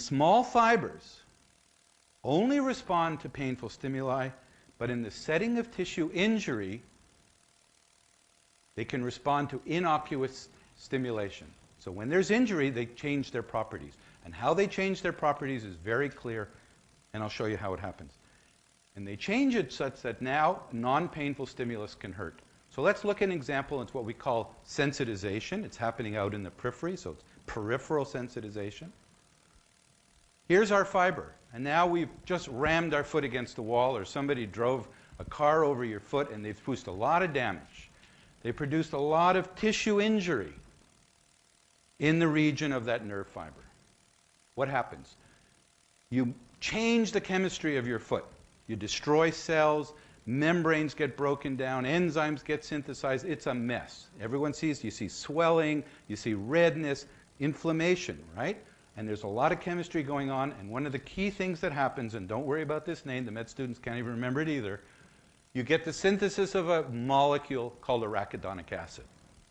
small fibers only respond to painful stimuli, but in the setting of tissue injury, they can respond to innocuous stimulation. So when there's injury, they change their properties. And how they change their properties is very clear, and I'll show you how it happens. And they change it such that now non-painful stimulus can hurt. So let's look at an example. It's what we call sensitization. It's happening out in the periphery, so it's peripheral sensitization. Here's our fiber. And now we've just rammed our foot against the wall, or somebody drove a car over your foot, and they've produced a lot of damage. They produced a lot of tissue injury in the region of that nerve fiber. What happens? You change the chemistry of your foot. You destroy cells, membranes get broken down, enzymes get synthesized. It's a mess. Everyone sees, you see swelling, you see redness, inflammation, right? And there's a lot of chemistry going on, and one of the key things that happens, and don't worry about this name, the med students can't even remember it either, you get the synthesis of a molecule called arachidonic acid.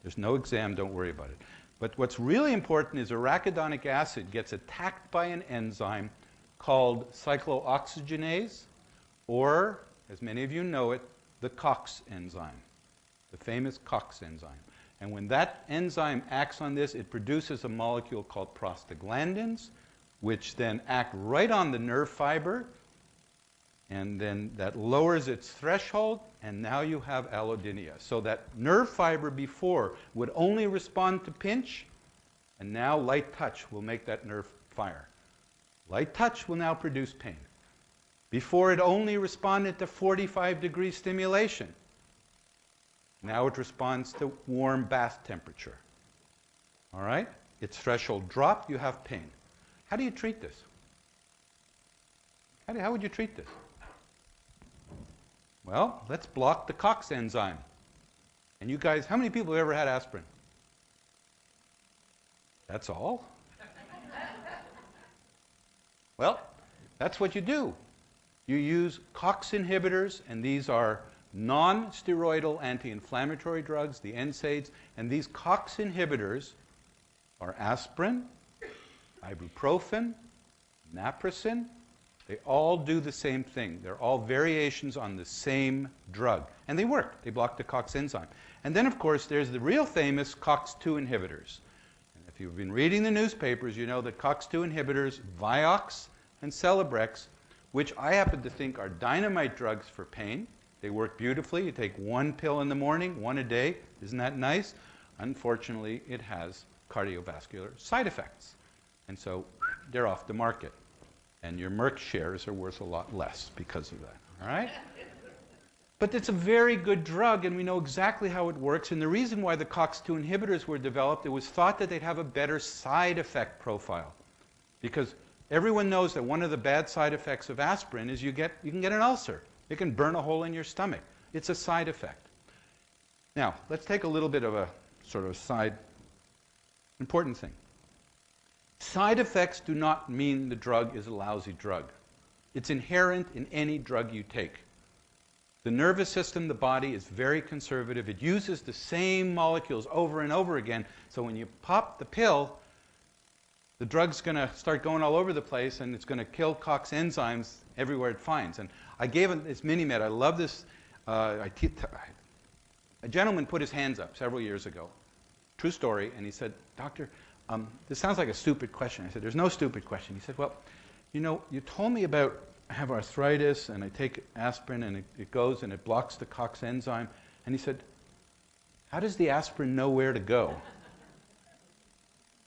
There's no exam, don't worry about it. But what's really important is arachidonic acid gets attacked by an enzyme called cyclooxygenase, or, as many of you know it, the COX enzyme, the famous COX enzyme. And when that enzyme acts on this, it produces a molecule called prostaglandins, which then act right on the nerve fiber, and then that lowers its threshold, and now you have allodynia. So that nerve fiber before would only respond to pinch, and now light touch will make that nerve fire. Light touch will now produce pain. Before it only responded to 45-degree stimulation. Now it responds to warm bath temperature. All right? Its threshold dropped, you have pain. How do you treat this? How would you treat this? Well, let's block the COX enzyme. And you guys, how many people have ever had aspirin? That's all? Well, that's what you do. You use COX inhibitors, and these are non-steroidal anti-inflammatory drugs, the NSAIDs, and these COX inhibitors are aspirin, ibuprofen, naproxen. They all do the same thing. They're all variations on the same drug. And they work. They block the COX enzyme. And then, of course, there's the real famous COX-2 inhibitors. And if you've been reading the newspapers, you know that COX-2 inhibitors, Vioxx and Celebrex, which I happen to think are dynamite drugs for pain. They work beautifully. You take one pill in the morning, one a day. Isn't that nice? Unfortunately, it has cardiovascular side effects. And so they're off the market. And your Merck shares are worth a lot less because of that. All right? But it's a very good drug, and we know exactly how it works. And the reason why the COX-2 inhibitors were developed, it was thought that they'd have a better side effect profile. Because everyone knows that one of the bad side effects of aspirin is you can get an ulcer. It can burn a hole in your stomach. It's a side effect. Now, let's take a little bit of a sort of side important thing. Side effects do not mean the drug is a lousy drug. It's inherent in any drug you take. The nervous system, the body, is very conservative. It uses the same molecules over and over again. So when you pop the pill, the drug's going to start going all over the place, and it's going to kill COX enzymes everywhere it finds. And I gave it this mini-med. I love this. A gentleman put his hands up several years ago. True story. And he said, "Doctor, this sounds like a stupid question." I said, "There's no stupid question." He said, "Well, you know, you told me about I have arthritis, and I take aspirin, and it goes and it blocks the COX enzyme." And he said, "How does the aspirin know where to go?"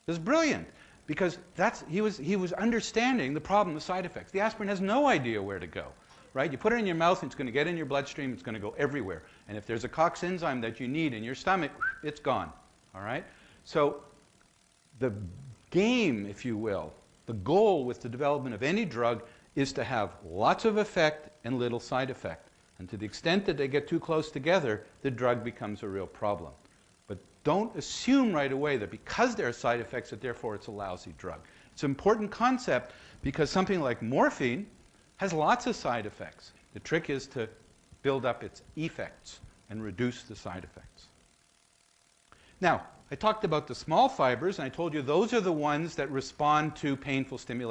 It was brilliant. Because he was understanding the problem, the side effects. The aspirin has no idea where to go, right? You put it in your mouth, and it's going to get in your bloodstream. It's going to go everywhere. And if there's a COX enzyme that you need in your stomach, it's gone, all right? So the game, if you will, the goal with the development of any drug is to have lots of effect and little side effect. And to the extent that they get too close together, the drug becomes a real problem. But don't assume right away that because there are side effects that therefore it's a lousy drug. It's an important concept because something like morphine has lots of side effects. The trick is to build up its effects and reduce the side effects. Now, I talked about the small fibers, and I told you those are the ones that respond to painful stimulation.